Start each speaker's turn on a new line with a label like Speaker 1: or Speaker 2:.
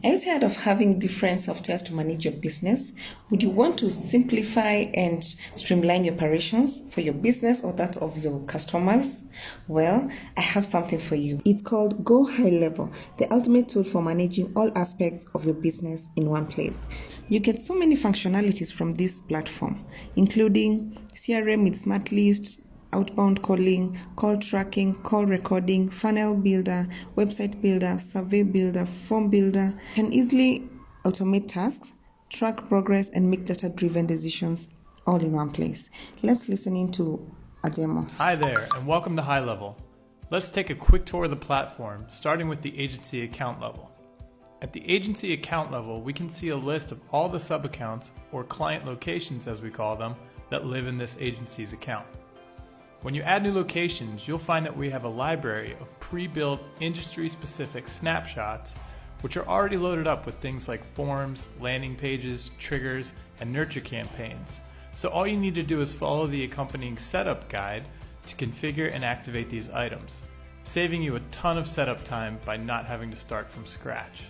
Speaker 1: Are you tired of having different softwares to manage your business? Would you want to simplify and streamline your operations for your business or that of your customers? Well, I have something for you. It's called Gohighlevel, the ultimate tool for managing all aspects of your business in one place. You get so many functionalities from this platform, including CRM with Smart List, outbound calling, call tracking, call recording, funnel builder, website builder, survey builder, form builder. You can easily automate tasks, track progress, and make data-driven decisions all in one place. Let's listen into a demo.
Speaker 2: Hi there, and welcome to Highlevel. Let's take a quick tour of the platform, starting with the agency account level. At the agency account level, we can see a list of all the sub-accounts, or client locations as we call them, that live in this agency's account. When you add new locations, you'll find that we have a library of pre-built industry-specific snapshots which are already loaded up with things like forms, landing pages, triggers, and nurture campaigns. So all you need to do is follow the accompanying setup guide to configure and activate these items, saving you a ton of setup time by not having to start from scratch.